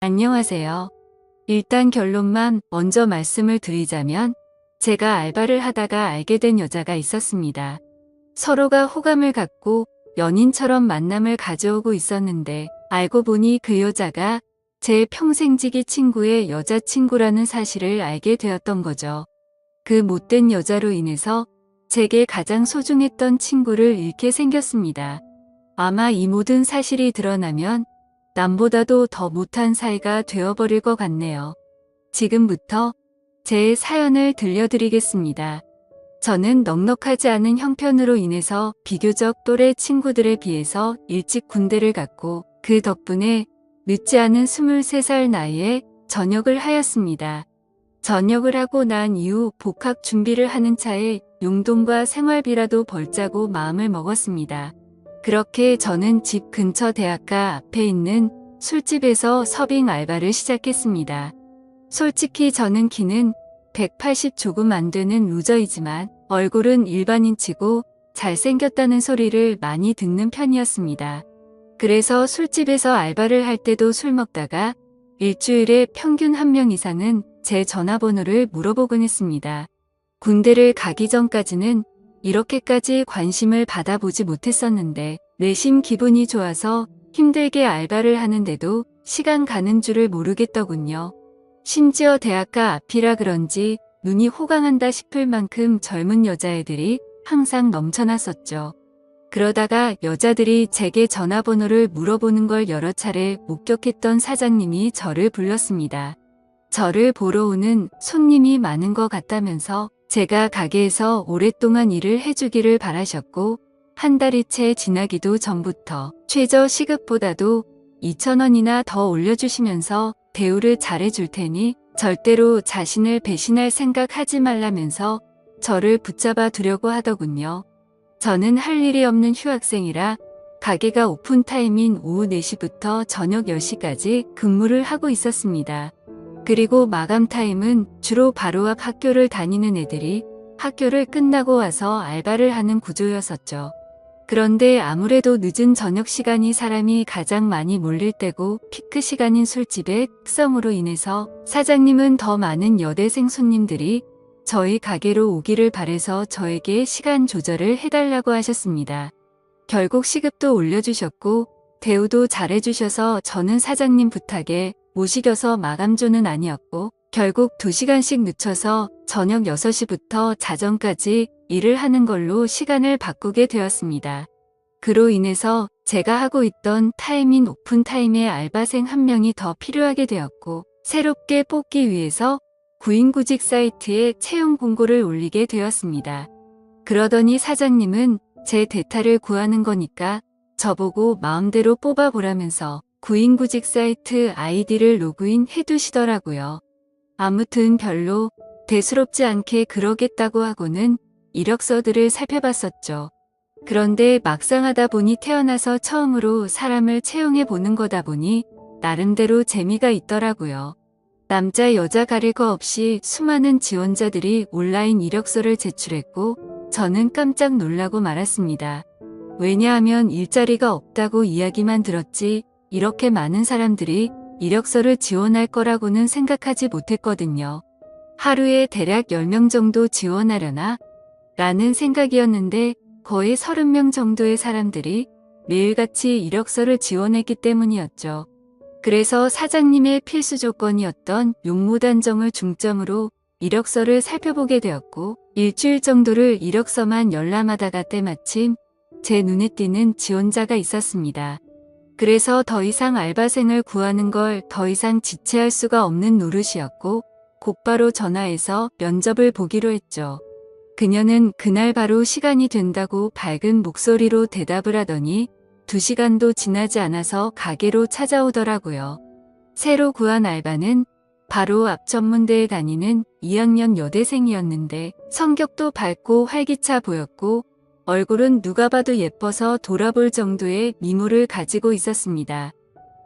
안녕하세요. 일단 결론만 먼저 말씀을 드리자면 제가 알바를 하다가 알게 된 여자가 있었습니다. 서로가 호감을 갖고 연인처럼 만남을 가져오고 있었는데 알고 보니 그 여자가 제 평생지기 친구의 여자친구라는 사실을 알게 되었던 거죠. 그 못된 여자로 인해서 제게 가장 소중했던 친구를 잃게 생겼습니다. 아마 이 모든 사실이 드러나면 남보다도 더 못한 사이가 되어버릴 것 같네요. 지금부터 제 사연을 들려드리겠습니다. 저는 넉넉하지 않은 형편으로 인해서 비교적 또래 친구들에 비해서 일찍 군대를 갔고 그 덕분에 늦지 않은 23살 나이에 전역을 하였습니다. 전역을 하고 난 이후 복학 준비를 하는 차에 용돈과 생활비라도 벌자고 마음을 먹었습니다. 그렇게 저는 집 근처 대학가 앞에 있는 술집에서 서빙 알바를 시작했습니다. 솔직히 저는 키는 180 조금 안 되는 루저이지만 얼굴은 일반인치고 잘생겼다는 소리를 많이 듣는 편이었습니다. 그래서 술집에서 알바를 할 때도 술 먹다가 일주일에 평균 한 명 이상은 제 전화번호를 물어보곤 했습니다. 군대를 가기 전까지는 이렇게까지 관심을 받아보지 못했었는데 내심 기분이 좋아서 힘들게 알바를 하는데도 시간 가는 줄을 모르겠더군요. 심지어 대학가 앞이라 그런지 눈이 호강한다 싶을 만큼 젊은 여자애들이 항상 넘쳐났었죠. 그러다가 여자들이 제게 전화번호를 물어보는 걸 여러 차례 목격했던 사장님이 저를 불렀습니다. 저를 보러 오는 손님이 많은 것 같다면서 제가 가게에서 오랫동안 일을 해주기를 바라셨고 한 달이 채 지나기도 전부터 최저 시급보다도 2,000원이나 더 올려주시면서 대우를 잘해줄 테니 절대로 자신을 배신할 생각하지 말라면서 저를 붙잡아 두려고 하더군요. 저는 할 일이 없는 휴학생이라 가게가 오픈타임인 오후 4시부터 저녁 10시까지 근무를 하고 있었습니다. 그리고 마감 타임은 주로 바로 앞 학교를 다니는 애들이 학교를 끝나고 와서 알바를 하는 구조였었죠. 그런데 아무래도 늦은 저녁 시간이 사람이 가장 많이 몰릴 때고 피크 시간인 술집의 특성으로 인해서 사장님은 더 많은 여대생 손님들이 저희 가게로 오기를 바래서 저에게 시간 조절을 해달라고 하셨습니다. 결국 시급도 올려주셨고 대우도 잘해주셔서 저는 사장님 부탁에 못 이겨서 마감조는 아니었고 결국 2시간씩 늦춰서 저녁 6시부터 자정까지 일을 하는 걸로 시간을 바꾸게 되었습니다. 그로 인해서 제가 하고 있던 타임인 오픈타임에 알바생 한 명이 더 필요하게 되었고 새롭게 뽑기 위해서 구인구직 사이트에 채용 공고를 올리게 되었습니다. 그러더니 사장님은 제 대타를 구하는 거니까 저보고 마음대로 뽑아보라면서 구인구직 사이트 아이디를 로그인 해두시더라고요. 아무튼 별로 대수롭지 않게 그러겠다고 하고는 이력서들을 살펴봤었죠. 그런데 막상 하다 보니 태어나서 처음으로 사람을 채용해 보는 거다 보니 나름대로 재미가 있더라고요. 남자 여자 가릴 거 없이 수많은 지원자들이 온라인 이력서를 제출했고 저는 깜짝 놀라고 말았습니다. 왜냐하면 일자리가 없다고 이야기만 들었지 이렇게 많은 사람들이 이력서를 지원할 거라고는 생각하지 못했거든요. 하루에 대략 10명 정도 지원하려나? 라는 생각이었는데 거의 30명 정도의 사람들이 매일같이 이력서를 지원했기 때문이었죠. 그래서 사장님의 필수 조건이었던 용모단정을 중점으로 이력서를 살펴보게 되었고 일주일 정도를 이력서만 열람하다가 때마침 제 눈에 띄는 지원자가 있었습니다. 그래서 더 이상 알바생을 구하는 걸 더 이상 지체할 수가 없는 노릇이었고 곧바로 전화해서 면접을 보기로 했죠. 그녀는 그날 바로 시간이 된다고 밝은 목소리로 대답을 하더니 2시간도 지나지 않아서 가게로 찾아오더라고요. 새로 구한 알바는 바로 앞 전문대에 다니는 2학년 여대생이었는데 성격도 밝고 활기차 보였고 얼굴은 누가 봐도 예뻐서 돌아볼 정도의 미모를 가지고 있었습니다.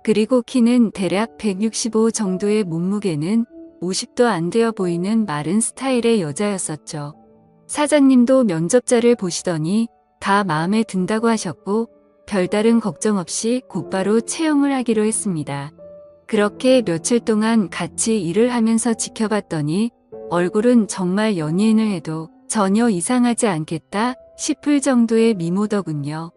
그리고 키는 대략 165 정도의 몸무게는 50도 안 되어 보이는 마른 스타일의 여자였었죠. 사장님도 면접자를 보시더니 다 마음에 든다고 하셨고 별다른 걱정 없이 곧바로 채용을 하기로 했습니다. 그렇게 며칠 동안 같이 일을 하면서 지켜봤더니 얼굴은 정말 연예인을 해도 전혀 이상하지 않겠다 싶을 정도의 미모더군요.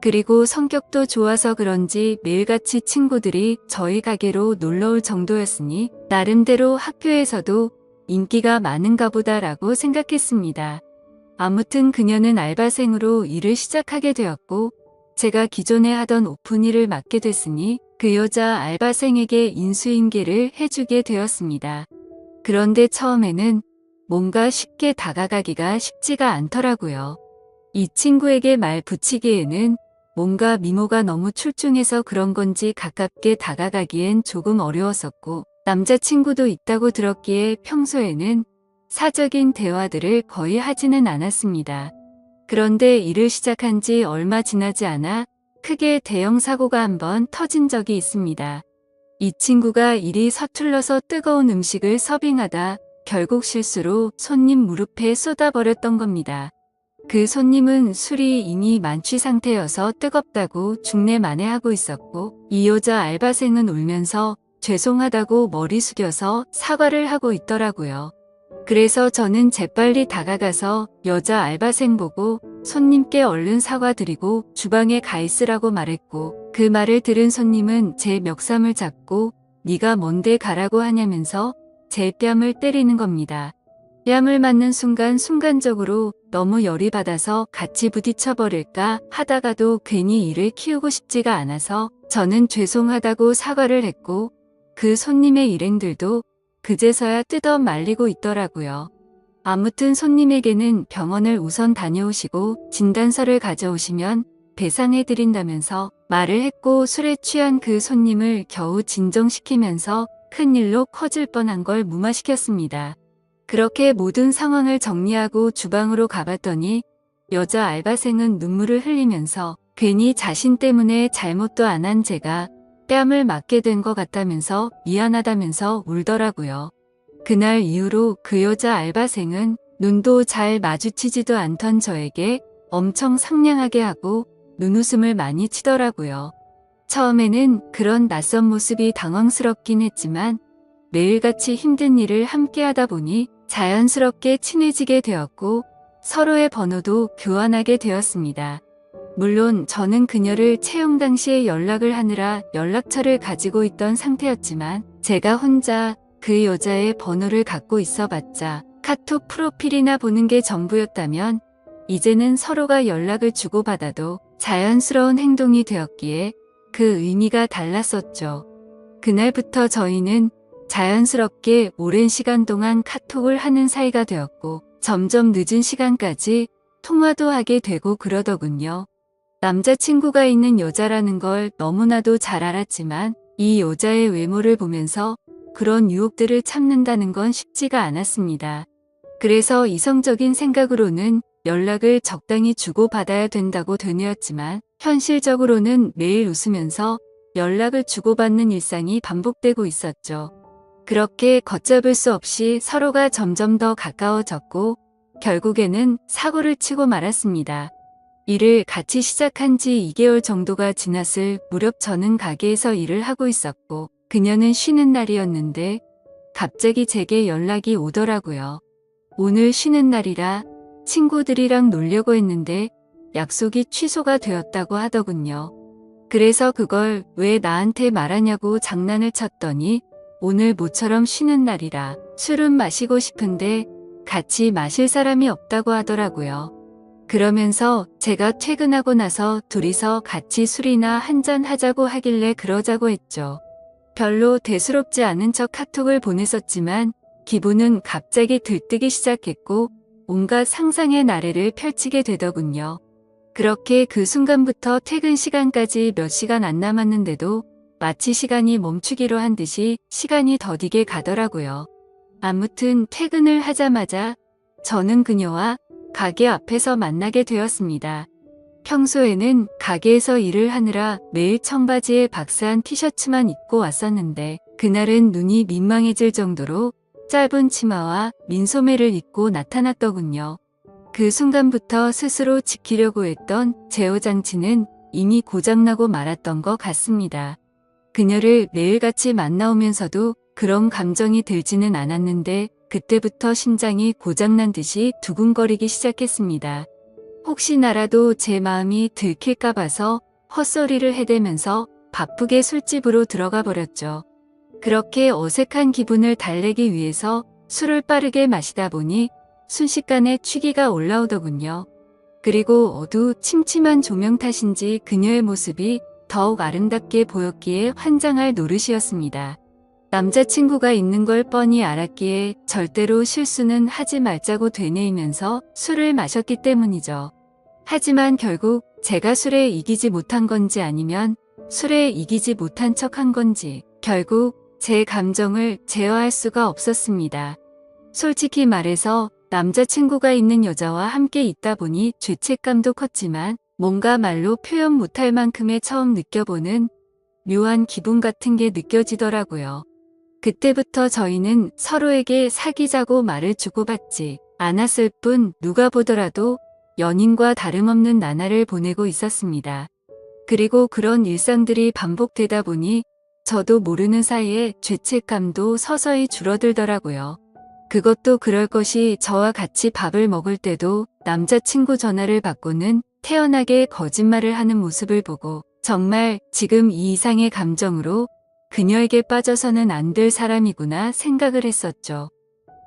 그리고 성격도 좋아서 그런지 매일같이 친구들이 저희 가게로 놀러올 정도였으니 나름대로 학교에서도 인기가 많은가 보다라고 생각했습니다. 아무튼 그녀는 알바생으로 일을 시작하게 되었고 제가 기존에 하던 오픈 일을 맡게 됐으니 그 여자 알바생에게 인수인계를 해주게 되었습니다. 그런데 처음에는 뭔가 쉽게 다가가기가 쉽지가 않더라고요. 이 친구에게 말 붙이기에는 뭔가 미모가 너무 출중해서 그런 건지 가깝게 다가가기엔 조금 어려웠었고 남자친구도 있다고 들었기에 평소에는 사적인 대화들을 거의 하지는 않았습니다. 그런데 일을 시작한 지 얼마 지나지 않아 크게 대형 사고가 한번 터진 적이 있습니다. 이 친구가 일이 서툴러서 뜨거운 음식을 서빙하다 결국 실수로 손님 무릎에 쏟아버렸던 겁니다. 그 손님은 술이 이미 만취 상태여서 뜨겁다고 중내만회하고 있었고 이 여자 알바생은 울면서 죄송하다고 머리 숙여서 사과를 하고 있더라고요. 그래서 저는 재빨리 다가가서 여자 알바생 보고 손님께 얼른 사과드리고 주방에 가 있으라고 말했고 그 말을 들은 손님은 제 멱살을 잡고 네가 뭔데 가라고 하냐면서 제 뺨을 때리는 겁니다. 뺨을 맞는 순간적으로 너무 열이 받아서 같이 부딪혀버릴까 하다가도 괜히 일을 키우고 싶지가 않아서 저는 죄송하다고 사과를 했고 그 손님의 일행들도 그제서야 뜯어 말리고 있더라고요. 아무튼 손님에게는 병원을 우선 다녀오시고 진단서를 가져오시면 배상해드린다면서 말을 했고 술에 취한 그 손님을 겨우 진정시키면서 큰일로 커질 뻔한 걸 무마시켰습니다. 그렇게 모든 상황을 정리하고 주방으로 가봤더니 여자 알바생은 눈물을 흘리면서 괜히 자신 때문에 잘못도 안 한 제가 뺨을 맞게 된 것 같다면서 미안하다면서 울더라고요. 그날 이후로 그 여자 알바생은 눈도 잘 마주치지도 않던 저에게 엄청 상냥하게 하고 눈웃음을 많이 치더라고요. 처음에는 그런 낯선 모습이 당황스럽긴 했지만 매일같이 힘든 일을 함께 하다 보니 자연스럽게 친해지게 되었고 서로의 번호도 교환하게 되었습니다. 물론 저는 그녀를 채용 당시에 연락을 하느라 연락처를 가지고 있던 상태였지만 제가 혼자 그 여자의 번호를 갖고 있어봤자 카톡 프로필이나 보는 게 전부였다면 이제는 서로가 연락을 주고받아도 자연스러운 행동이 되었기에 그 의미가 달랐었죠. 그날부터 저희는 자연스럽게 오랜 시간 동안 카톡을 하는 사이가 되었고 점점 늦은 시간까지 통화도 하게 되고 그러더군요. 남자친구가 있는 여자라는 걸 너무나도 잘 알았지만 이 여자의 외모를 보면서 그런 유혹들을 참는다는 건 쉽지가 않았습니다. 그래서 이성적인 생각으로는 연락을 적당히 주고받아야 된다고 되뇌었지만 현실적으로는 매일 웃으면서 연락을 주고받는 일상이 반복되고 있었죠. 그렇게 걷잡을 수 없이 서로가 점점 더 가까워졌고 결국에는 사고를 치고 말았습니다. 일을 같이 시작한 지 2개월 정도가 지났을 무렵 저는 가게에서 일을 하고 있었고 그녀는 쉬는 날이었는데 갑자기 제게 연락이 오더라고요. 오늘 쉬는 날이라 친구들이랑 놀려고 했는데 약속이 취소가 되었다고 하더군요. 그래서 그걸 왜 나한테 말하냐고 장난을 쳤더니 오늘 모처럼 쉬는 날이라 술은 마시고 싶은데 같이 마실 사람이 없다고 하더라고요. 그러면서 제가 퇴근하고 나서 둘이서 같이 술이나 한잔 하자고 하길래 그러자고 했죠. 별로 대수롭지 않은 척 카톡을 보냈었지만 기분은 갑자기 들뜨기 시작했고 온갖 상상의 나래를 펼치게 되더군요. 그렇게 그 순간부터 퇴근 시간까지 몇 시간 안 남았는데도 마치 시간이 멈추기로 한 듯이 시간이 더디게 가더라고요. 아무튼 퇴근을 하자마자 저는 그녀와 가게 앞에서 만나게 되었습니다. 평소에는 가게에서 일을 하느라 매일 청바지에 박스한 티셔츠만 입고 왔었는데 그날은 눈이 민망해질 정도로 짧은 치마와 민소매를 입고 나타났더군요. 그 순간부터 스스로 지키려고 했던 제어 장치는 이미 고장나고 말았던 것 같습니다. 그녀를 매일같이 만나오면서도 그런 감정이 들지는 않았는데 그때부터 심장이 고장난 듯이 두근거리기 시작했습니다. 혹시나라도 제 마음이 들킬까 봐서 헛소리를 해대면서 바쁘게 술집으로 들어가 버렸죠. 그렇게 어색한 기분을 달래기 위해서 술을 빠르게 마시다 보니 순식간에 취기가 올라오더군요. 그리고 침침한 조명 탓인지 그녀의 모습이 더욱 아름답게 보였기에 환장할 노릇이었습니다. 남자친구가 있는 걸 뻔히 알았기에 절대로 실수는 하지 말자고 되뇌이면서 술을 마셨기 때문이죠. 하지만 결국 제가 술에 이기지 못한 건지 아니면 술에 이기지 못한 척한 건지 결국 제 감정을 제어할 수가 없었습니다. 솔직히 말해서 남자친구가 있는 여자와 함께 있다 보니 죄책감도 컸지만 뭔가 말로 표현 못할 만큼의 처음 느껴보는 묘한 기분 같은 게 느껴지더라고요. 그때부터 저희는 서로에게 사귀자고 말을 주고받지 않았을 뿐 누가 보더라도 연인과 다름없는 나날을 보내고 있었습니다. 그리고 그런 일상들이 반복되다 보니 저도 모르는 사이에 죄책감도 서서히 줄어들더라고요. 그것도 그럴 것이 저와 같이 밥을 먹을 때도 남자친구 전화를 받고는 태연하게 거짓말을 하는 모습을 보고 정말 지금 이 이상의 감정으로 그녀에게 빠져서는 안 될 사람이구나 생각을 했었죠.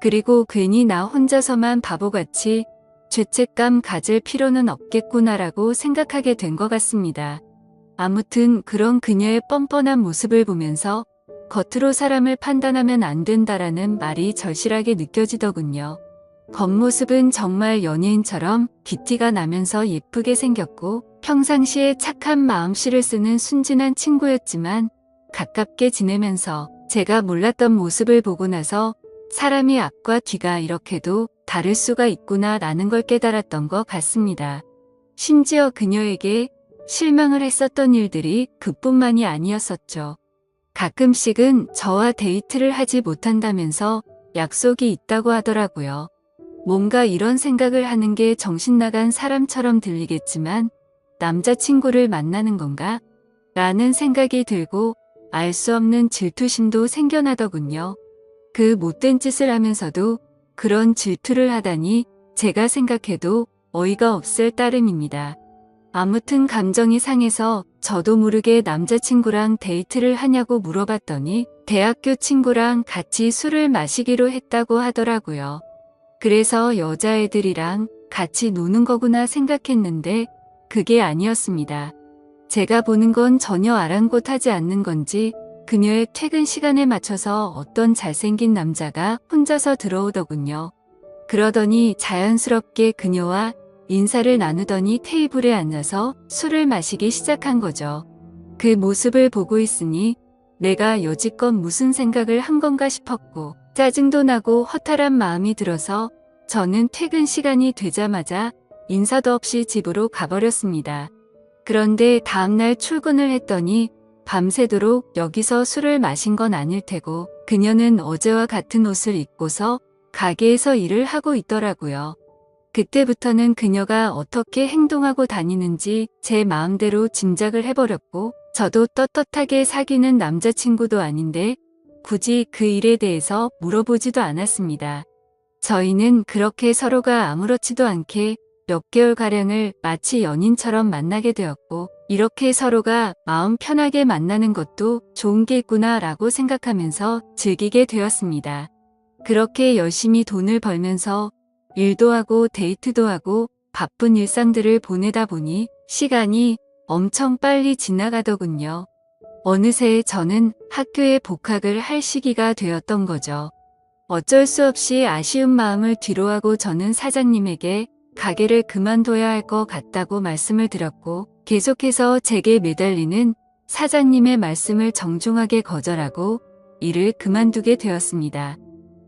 그리고 괜히 나 혼자서만 바보같이 죄책감 가질 필요는 없겠구나라고 생각하게 된 것 같습니다. 아무튼 그런 그녀의 뻔뻔한 모습을 보면서 겉으로 사람을 판단하면 안 된다라는 말이 절실하게 느껴지더군요. 겉모습은 정말 연예인처럼 귀티가 나면서 예쁘게 생겼고 평상시에 착한 마음씨를 쓰는 순진한 친구였지만 가깝게 지내면서 제가 몰랐던 모습을 보고 나서 사람이 앞과 뒤가 이렇게도 다를 수가 있구나 라는 걸 깨달았던 것 같습니다. 심지어 그녀에게 실망을 했었던 일들이 그뿐만이 아니었었죠. 가끔씩은 저와 데이트를 하지 못한다면서 약속이 있다고 하더라고요. 뭔가 이런 생각을 하는 게 정신나간 사람처럼 들리겠지만 남자친구를 만나는 건가? 라는 생각이 들고 알 수 없는 질투심도 생겨나더군요. 그 못된 짓을 하면서도 그런 질투를 하다니 제가 생각해도 어이가 없을 따름입니다. 아무튼 감정이 상해서 저도 모르게 남자친구랑 데이트를 하냐고 물어봤더니 대학교 친구랑 같이 술을 마시기로 했다고 하더라고요. 그래서 여자애들이랑 같이 노는 거구나 생각했는데 그게 아니었습니다. 제가 보는 건 전혀 아랑곳하지 않는 건지 그녀의 퇴근 시간에 맞춰서 어떤 잘생긴 남자가 혼자서 들어오더군요. 그러더니 자연스럽게 그녀와 인사를 나누더니 테이블에 앉아서 술을 마시기 시작한 거죠. 그 모습을 보고 있으니 내가 여지껏 무슨 생각을 한 건가 싶었고 짜증도 나고 허탈한 마음이 들어서 저는 퇴근 시간이 되자마자 인사도 없이 집으로 가버렸습니다. 그런데 다음날 출근을 했더니 밤새도록 여기서 술을 마신 건 아닐 테고 그녀는 어제와 같은 옷을 입고서 가게에서 일을 하고 있더라고요. 그때부터는 그녀가 어떻게 행동하고 다니는지 제 마음대로 짐작을 해버렸고 저도 떳떳하게 사귀는 남자친구도 아닌데 굳이 그 일에 대해서 물어보지도 않았습니다. 저희는 그렇게 서로가 아무렇지도 않게 몇 개월가량을 마치 연인처럼 만나게 되었고 이렇게 서로가 마음 편하게 만나는 것도 좋은 게 있구나 라고 생각하면서 즐기게 되었습니다. 그렇게 열심히 돈을 벌면서 일도 하고 데이트도 하고 바쁜 일상들을 보내다 보니 시간이 엄청 빨리 지나가더군요. 어느새 저는 학교에 복학을 할 시기가 되었던 거죠. 어쩔 수 없이 아쉬운 마음을 뒤로하고 저는 사장님에게 가게를 그만둬야 할 것 같다고 말씀을 드렸고 계속해서 제게 매달리는 사장님의 말씀을 정중하게 거절하고 일을 그만두게 되었습니다.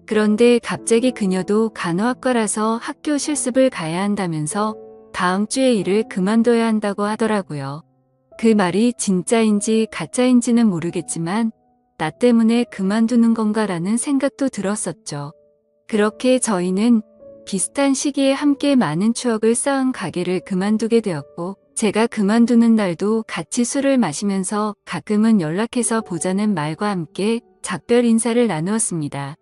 그런데 갑자기 그녀도 간호학과라서 학교 실습을 가야 한다면서 다음 주에 일을 그만둬야 한다고 하더라고요. 그 말이 진짜인지 가짜인지는 모르겠지만 나 때문에 그만두는 건가라는 생각도 들었었죠. 그렇게 저희는 비슷한 시기에 함께 많은 추억을 쌓은 가게를 그만두게 되었고 제가 그만두는 날도 같이 술을 마시면서 가끔은 연락해서 보자는 말과 함께 작별 인사를 나누었습니다.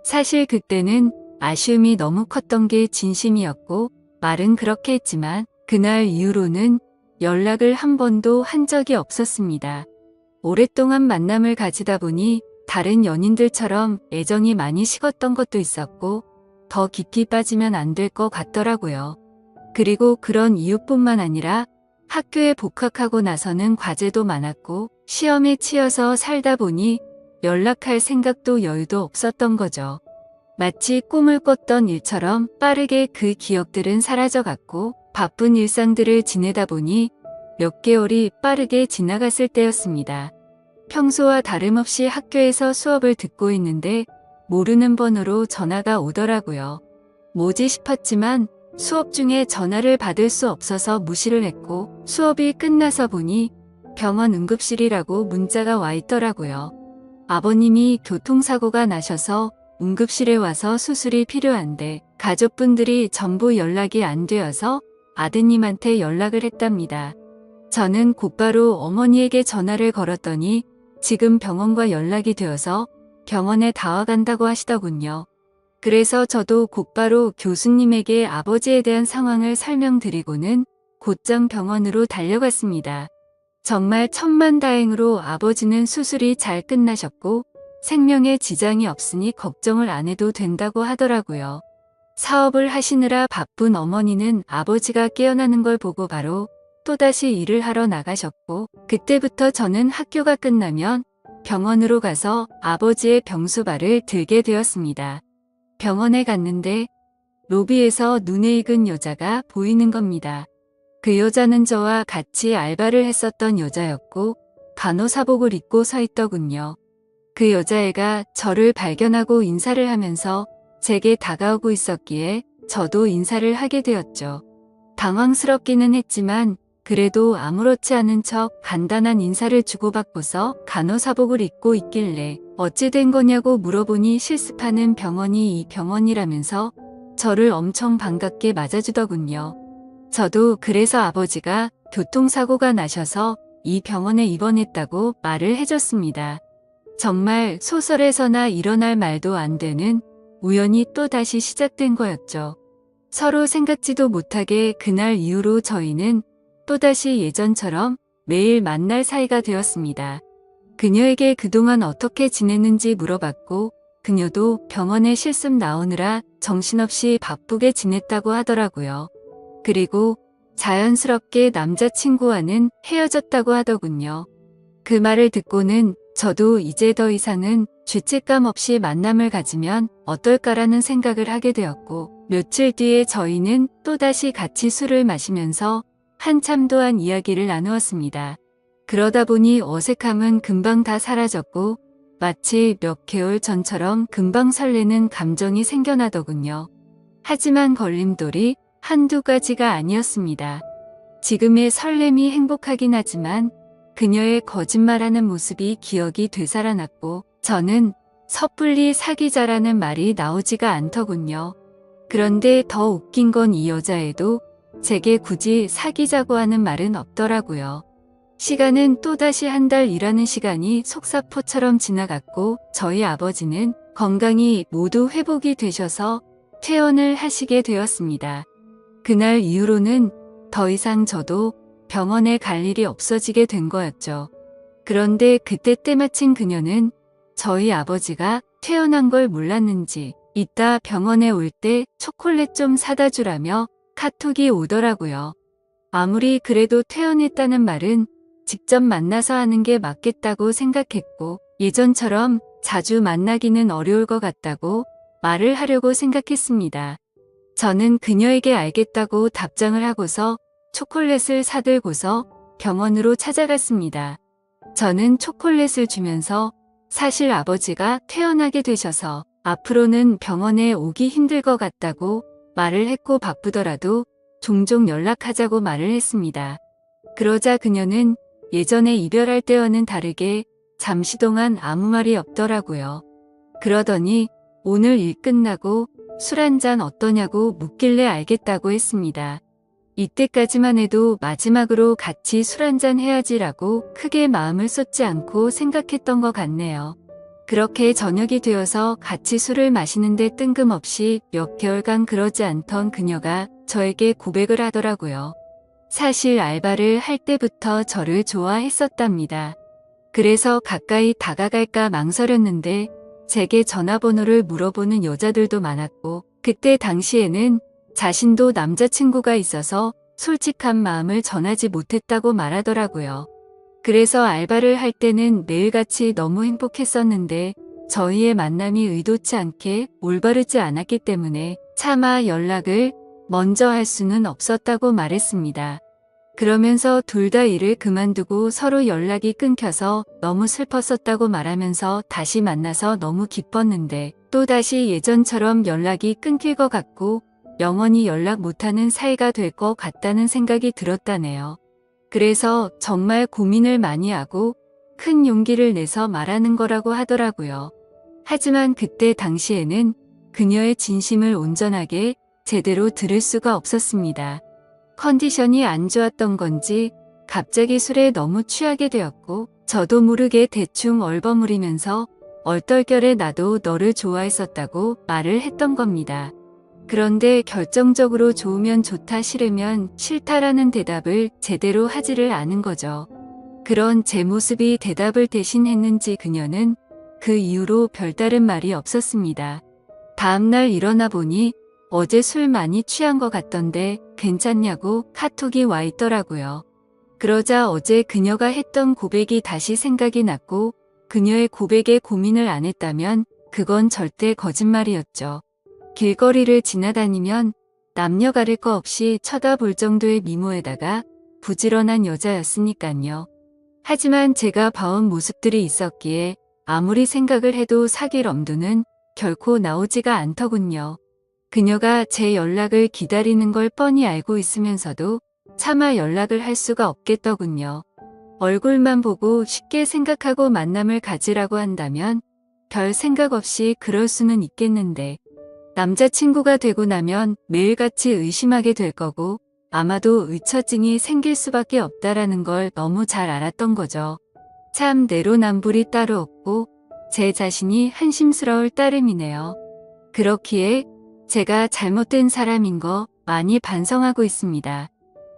사실 그때는 아쉬움이 너무 컸던 게 진심이었고 말은 그렇게 했지만 그날 이후로는 연락을 한 번도 한 적이 없었습니다. 오랫동안 만남을 가지다 보니 다른 연인들처럼 애정이 많이 식었던 것도 있었고 더 깊이 빠지면 안 될 것 같더라고요. 그리고 그런 이유뿐만 아니라 학교에 복학하고 나서는 과제도 많았고 시험에 치여서 살다 보니 연락할 생각도 여유도 없었던 거죠. 마치 꿈을 꿨던 일처럼 빠르게 그 기억들은 사라져갔고 바쁜 일상들을 지내다 보니 몇 개월이 빠르게 지나갔을 때였습니다. 평소와 다름없이 학교에서 수업을 듣고 있는데 모르는 번호로 전화가 오더라고요. 뭐지 싶었지만 수업 중에 전화를 받을 수 없어서 무시를 했고 수업이 끝나서 보니 병원 응급실이라고 문자가 와 있더라고요. 아버님이 교통사고가 나셔서 응급실에 와서 수술이 필요한데 가족분들이 전부 연락이 안 되어서 아드님한테 연락을 했답니다. 저는 곧바로 어머니에게 전화를 걸었더니 지금 병원과 연락이 되어서 병원에 다 와간다고 하시더군요. 그래서 저도 곧바로 교수님에게 아버지에 대한 상황을 설명드리고는 곧장 병원으로 달려갔습니다. 정말 천만다행으로 아버지는 수술이 잘 끝나셨고 생명에 지장이 없으니 걱정을 안 해도 된다고 하더라고요. 사업을 하시느라 바쁜 어머니는 아버지가 깨어나는 걸 보고 바로 또다시 일을 하러 나가셨고 그때부터 저는 학교가 끝나면 병원으로 가서 아버지의 병수발을 들게 되었습니다. 병원에 갔는데 로비에서 눈에 익은 여자가 보이는 겁니다. 그 여자는 저와 같이 알바를 했었던 여자였고 간호사복을 입고 서 있더군요. 그 여자애가 저를 발견하고 인사를 하면서 제게 다가오고 있었기에 저도 인사를 하게 되었죠. 당황스럽기는 했지만 그래도 아무렇지 않은 척 간단한 인사를 주고받고서 간호사복을 입고 있길래 어찌 된 거냐고 물어보니 실습하는 병원이 이 병원이라면서 저를 엄청 반갑게 맞아주더군요. 저도 그래서 아버지가 교통사고가 나셔서 이 병원에 입원했다고 말을 해줬습니다. 정말 소설에서나 일어날 말도 안 되는 우연이 또 다시 시작된 거였죠. 서로 생각지도 못하게 그날 이후로 저희는 또다시 예전처럼 매일 만날 사이가 되었습니다. 그녀에게 그동안 어떻게 지냈는지 물어봤고 그녀도 병원에 실습 나오느라 정신없이 바쁘게 지냈다고 하더라고요. 그리고 자연스럽게 남자친구와는 헤어졌다고 하더군요. 그 말을 듣고는 저도 이제 더 이상은 죄책감 없이 만남을 가지면 어떨까라는 생각을 하게 되었고 며칠 뒤에 저희는 또다시 같이 술을 마시면서 한참 동안 이야기를 나누었습니다. 그러다 보니 어색함은 금방 다 사라졌고 마치 몇 개월 전처럼 금방 설레는 감정이 생겨나더군요. 하지만 걸림돌이 한두 가지가 아니었습니다. 지금의 설렘이 행복하긴 하지만 그녀의 거짓말하는 모습이 기억이 되살아났고 저는 섣불리 사귀자라는 말이 나오지가 않더군요. 그런데 더 웃긴 건 이 여자애도 제게 굳이 사귀자고 하는 말은 없더라고요. 시간은 또다시 한 달 일하는 시간이 속사포처럼 지나갔고 저희 아버지는 건강이 모두 회복이 되셔서 퇴원을 하시게 되었습니다. 그날 이후로는 더 이상 저도 병원에 갈 일이 없어지게 된 거였죠. 그런데 그때 때마침 그녀는 저희 아버지가 퇴원한 걸 몰랐는지 이따 병원에 올 때 초콜릿 좀 사다 주라며 카톡이 오더라고요. 아무리 그래도 퇴원했다는 말은 직접 만나서 하는 게 맞겠다고 생각했고 예전처럼 자주 만나기는 어려울 것 같다고 말을 하려고 생각했습니다. 저는 그녀에게 알겠다고 답장을 하고서 초콜릿을 사들고서 병원으로 찾아갔습니다. 저는 초콜릿을 주면서 사실 아버지가 퇴원하게 되셔서 앞으로는 병원에 오기 힘들 것 같다고 말을 했고 바쁘더라도 종종 연락하자고 말을 했습니다. 그러자 그녀는 예전에 이별할 때와는 다르게 잠시 동안 아무 말이 없더라고요. 그러더니 오늘 일 끝나고 술 한잔 어떠냐고 묻길래 알겠다고 했습니다. 이때까지만 해도 마지막으로 같이 술 한잔 해야지라고 크게 마음을 쏟지 않고 생각했던 것 같네요. 그렇게 저녁이 되어서 같이 술을 마시는데 뜬금없이 몇 개월간 그러지 않던 그녀가 저에게 고백을 하더라고요. 사실 알바를 할 때부터 저를 좋아했었답니다. 그래서 가까이 다가갈까 망설였는데 제게 전화번호를 물어보는 여자들도 많았고 그때 당시에는 자신도 남자친구가 있어서 솔직한 마음을 전하지 못했다고 말하더라고요. 그래서 알바를 할 때는 매일같이 너무 행복했었는데 저희의 만남이 의도치 않게 올바르지 않았기 때문에 차마 연락을 먼저 할 수는 없었다고 말했습니다. 그러면서 둘 다 일을 그만두고 서로 연락이 끊겨서 너무 슬펐었다고 말하면서 다시 만나서 너무 기뻤는데 또다시 예전처럼 연락이 끊길 것 같고 영원히 연락 못하는 사이가 될 것 같다는 생각이 들었다네요. 그래서 정말 고민을 많이 하고 큰 용기를 내서 말하는 거라고 하더라고요. 하지만 그때 당시에는 그녀의 진심을 온전하게 제대로 들을 수가 없었습니다. 컨디션이 안 좋았던 건지 갑자기 술에 너무 취하게 되었고 저도 모르게 대충 얼버무리면서 얼떨결에 나도 너를 좋아했었다고 말을 했던 겁니다. 그런데 결정적으로 좋으면 좋다 싫으면 싫다라는 대답을 제대로 하지를 않은 거죠. 그런 제 모습이 대답을 대신했는지 그녀는 그 이후로 별다른 말이 없었습니다. 다음날 일어나 보니 어제 술 많이 취한 것 같던데 괜찮냐고 카톡이 와 있더라고요. 그러자 어제 그녀가 했던 고백이 다시 생각이 났고 그녀의 고백에 고민을 안 했다면 그건 절대 거짓말이었죠. 길거리를 지나다니면 남녀 가릴 거 없이 쳐다볼 정도의 미모에다가 부지런한 여자였으니깐요. 하지만 제가 봐온 모습들이 있었기에 아무리 생각을 해도 사귈 엄두는 결코 나오지가 않더군요. 그녀가 제 연락을 기다리는 걸 뻔히 알고 있으면서도 차마 연락을 할 수가 없겠더군요. 얼굴만 보고 쉽게 생각하고 만남을 가지라고 한다면 별 생각 없이 그럴 수는 있겠는데 남자친구가 되고 나면 매일같이 의심하게 될 거고 아마도 의처증이 생길 수밖에 없다라는 걸 너무 잘 알았던 거죠. 참 내로남불이 따로 없고 제 자신이 한심스러울 따름이네요. 그렇기에 제가 잘못된 사람인 거 많이 반성하고 있습니다.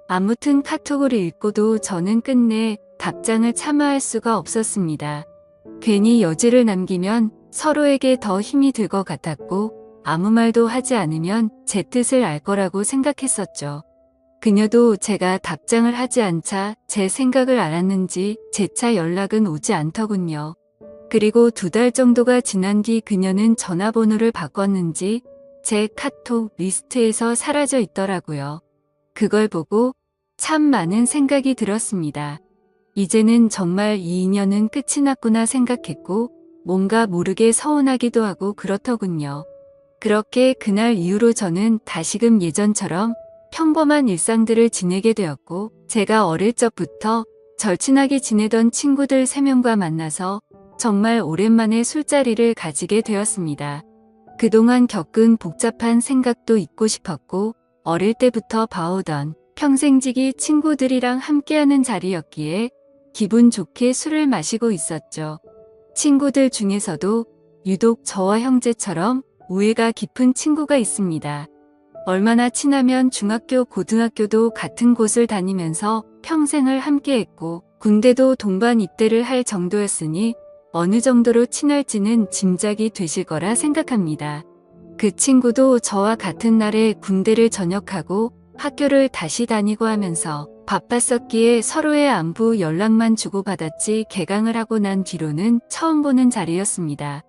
아무튼 카톡을 읽고도 저는 끝내 답장을 차마 할 수가 없었습니다. 괜히 여지를 남기면 서로에게 더 힘이 들 것 같았고 아무 말도 하지 않으면 제 뜻을 알 거라고 생각했었죠. 그녀도 제가 답장을 하지 않자 제 생각을 알았는지 재차 연락은 오지 않더군요. 그리고 2달 정도가 지난 뒤 그녀는 전화번호를 바꿨는지 제 카톡 리스트에서 사라져 있더라고요. 그걸 보고 참 많은 생각이 들었습니다. 이제는 정말 이 인연은 끝이 났구나 생각했고 뭔가 모르게 서운하기도 하고 그렇더군요. 그렇게 그날 이후로 저는 다시금 예전처럼 평범한 일상들을 지내게 되었고 제가 어릴 적부터 절친하게 지내던 친구들 3명과 만나서 정말 오랜만에 술자리를 가지게 되었습니다. 그동안 겪은 복잡한 생각도 잊고 싶었고 어릴 때부터 봐오던 평생지기 친구들이랑 함께하는 자리였기에 기분 좋게 술을 마시고 있었죠. 친구들 중에서도 유독 저와 형제처럼 우애가 깊은 친구가 있습니다. 얼마나 친하면 중학교, 고등학교도 같은 곳을 다니면서 평생을 함께했고 군대도 동반 입대를 할 정도였으니 어느 정도로 친할지는 짐작이 되실 거라 생각합니다. 그 친구도 저와 같은 날에 군대를 전역하고 학교를 다시 다니고 하면서 바빴었기에 서로의 안부 연락만 주고받았지 개강을 하고 난 뒤로는 처음 보는 자리였습니다.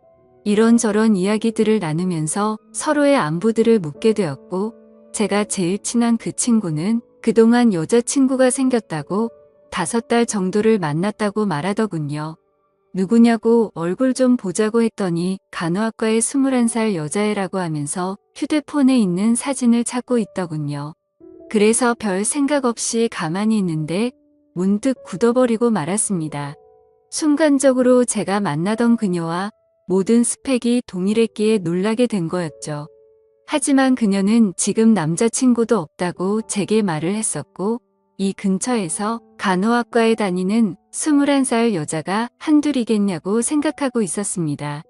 이런저런 이야기들을 나누면서 서로의 안부들을 묻게 되었고 제가 제일 친한 그 친구는 그동안 여자친구가 생겼다고 5달 정도를 만났다고 말하더군요. 누구냐고 얼굴 좀 보자고 했더니 간호학과의 21살 여자애라고 하면서 휴대폰에 있는 사진을 찾고 있더군요. 그래서 별 생각 없이 가만히 있는데 문득 굳어버리고 말았습니다. 순간적으로 제가 만나던 그녀와 모든 스펙이 동일했기에 놀라게 된 거였죠. 하지만 그녀는 지금 남자친구도 없다고 제게 말을 했었고, 이 근처에서 간호학과에 다니는 21살 여자가 한둘이겠냐고 생각하고 있었습니다.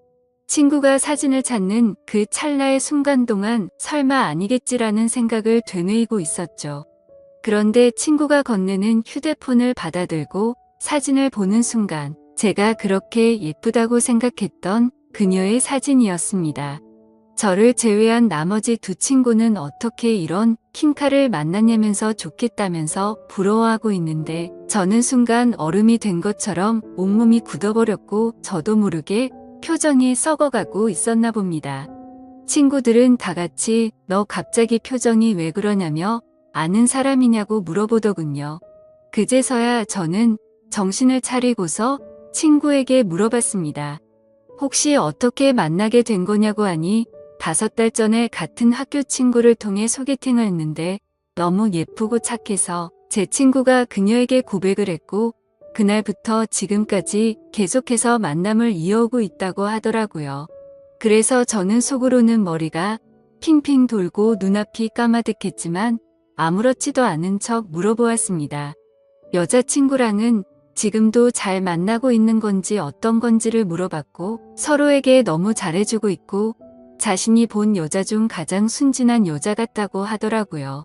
친구가 사진을 찾는 그 찰나의 순간 동안 설마 아니겠지라는 생각을 되뇌이고 있었죠. 그런데 친구가 건네는 휴대폰을 받아들고 사진을 보는 순간 제가 그렇게 예쁘다고 생각했던 그녀의 사진이었습니다. 저를 제외한 나머지 두 친구는 어떻게 이런 킹카를 만났냐면서 좋겠다면서 부러워하고 있는데 저는 순간 얼음이 된 것처럼 온몸이 굳어버렸고 저도 모르게 표정이 썩어가고 있었나 봅니다. 친구들은 다 같이 너 갑자기 표정이 왜 그러냐며 아는 사람이냐고 물어보더군요. 그제서야 저는 정신을 차리고서 친구에게 물어봤습니다. 혹시 어떻게 만나게 된 거냐고 하니 5달 전에 같은 학교 친구를 통해 소개팅을 했는데 너무 예쁘고 착해서 제 친구가 그녀에게 고백을 했고 그날부터 지금까지 계속해서 만남을 이어오고 있다고 하더라고요. 그래서 저는 속으로는 머리가 핑핑 돌고 눈앞이 까마득했지만 아무렇지도 않은 척 물어보았습니다. 여자친구랑은 지금도 잘 만나고 있는 건지 어떤 건지를 물어봤고 서로에게 너무 잘해주고 있고 자신이 본 여자 중 가장 순진한 여자 같다고 하더라고요.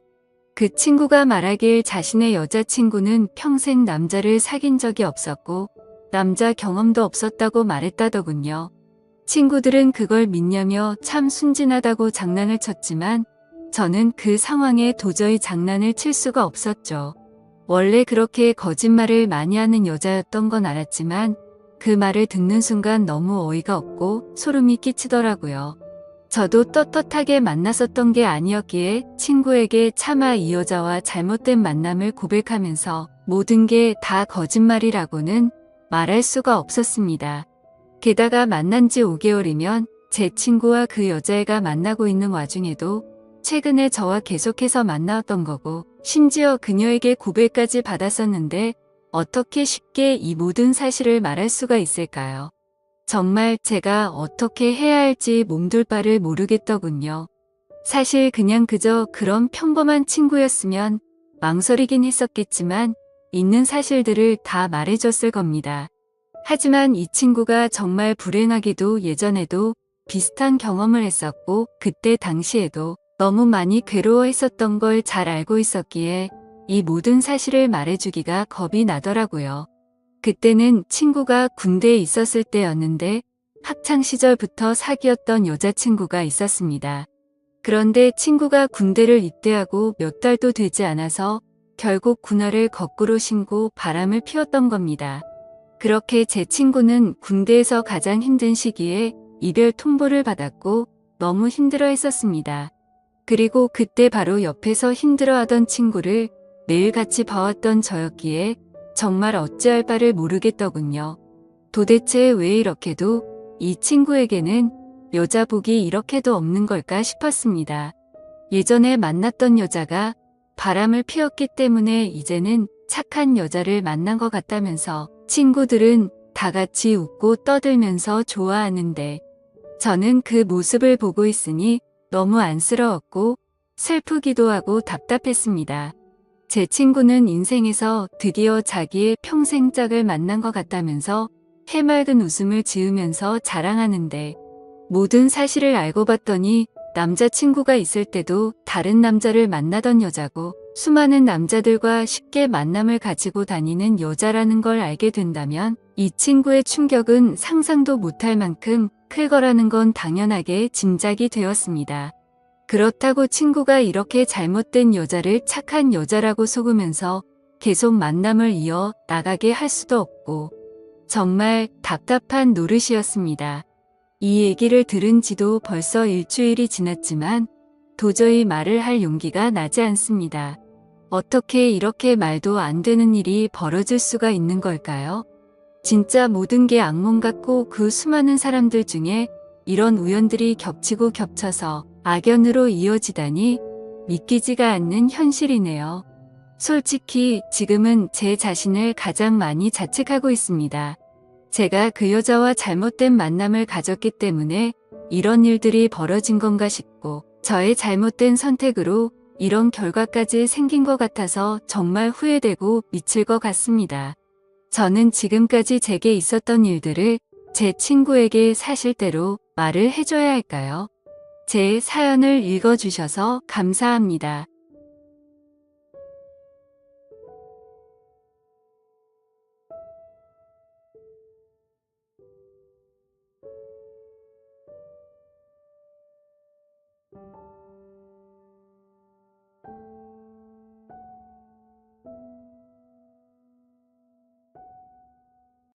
그 친구가 말하길 자신의 여자친구는 평생 남자를 사귄 적이 없었고 남자 경험도 없었다고 말했다더군요. 친구들은 그걸 믿냐며 참 순진하다고 장난을 쳤지만 저는 그 상황에 도저히 장난을 칠 수가 없었죠. 원래 그렇게 거짓말을 많이 하는 여자였던 건 알았지만 그 말을 듣는 순간 너무 어이가 없고 소름이 끼치더라고요. 저도 떳떳하게 만났었던 게 아니었기에 친구에게 차마 이 여자와 잘못된 만남을 고백하면서 모든 게 다 거짓말이라고는 말할 수가 없었습니다. 게다가 만난 지 5개월이면 제 친구와 그 여자애가 만나고 있는 와중에도 최근에 저와 계속해서 만나왔던 거고 심지어 그녀에게 고백까지 받았었는데 어떻게 쉽게 이 모든 사실을 말할 수가 있을까요? 정말 제가 어떻게 해야 할지 몸둘 바를 모르겠더군요. 사실 그냥 그저 그런 평범한 친구였으면 망설이긴 했었겠지만 있는 사실들을 다 말해줬을 겁니다. 하지만 이 친구가 정말 불행하게도 예전에도 비슷한 경험을 했었고 그때 당시에도 너무 많이 괴로워했었던 걸 잘 알고 있었기에 이 모든 사실을 말해주기가 겁이 나더라고요. 그때는 친구가 군대에 있었을 때였는데 학창시절부터 사귀었던 여자친구가 있었습니다. 그런데 친구가 군대를 입대하고 몇 달도 되지 않아서 결국 군화를 거꾸로 신고 바람을 피웠던 겁니다. 그렇게 제 친구는 군대에서 가장 힘든 시기에 이별 통보를 받았고 너무 힘들어 했었습니다. 그리고 그때 바로 옆에서 힘들어하던 친구를 매일 같이 봐왔던 저였기에 정말 어찌할 바를 모르겠더군요. 도대체 왜 이렇게도 이 친구에게는 여자복이 이렇게도 없는 걸까 싶었습니다. 예전에 만났던 여자가 바람을 피웠기 때문에 이제는 착한 여자를 만난 것 같다면서 친구들은 다 같이 웃고 떠들면서 좋아하는데 저는 그 모습을 보고 있으니 너무 안쓰러웠고 슬프기도 하고 답답했습니다. 제 친구는 인생에서 드디어 자기의 평생 짝을 만난 것 같다면서 해맑은 웃음을 지으면서 자랑하는데 모든 사실을 알고 봤더니 남자친구가 있을 때도 다른 남자를 만나던 여자고 수많은 남자들과 쉽게 만남을 가지고 다니는 여자라는 걸 알게 된다면 이 친구의 충격은 상상도 못할 만큼 클 거라는 건 당연하게 짐작이 되었습니다. 그렇다고 친구가 이렇게 잘못된 여자를 착한 여자라고 속으면서 계속 만남을 이어 나가게 할 수도 없고 정말 답답한 노릇이었습니다. 이 얘기를 들은 지도 벌써 일주일이 지났지만 도저히 말을 할 용기가 나지 않습니다. 어떻게 이렇게 말도 안 되는 일이 벌어질 수가 있는 걸까요? 진짜 모든 게 악몽 같고 그 수많은 사람들 중에 이런 우연들이 겹치고 겹쳐서 악연으로 이어지다니 믿기지가 않는 현실이네요. 솔직히 지금은 제 자신을 가장 많이 자책하고 있습니다. 제가 그 여자와 잘못된 만남을 가졌기 때문에 이런 일들이 벌어진 건가 싶고 저의 잘못된 선택으로 이런 결과까지 생긴 것 같아서 정말 후회되고 미칠 것 같습니다. 저는 지금까지 제게 있었던 일들을 제 친구에게 사실대로 말을 해줘야 할까요? 제 사연을 읽어주셔서 감사합니다.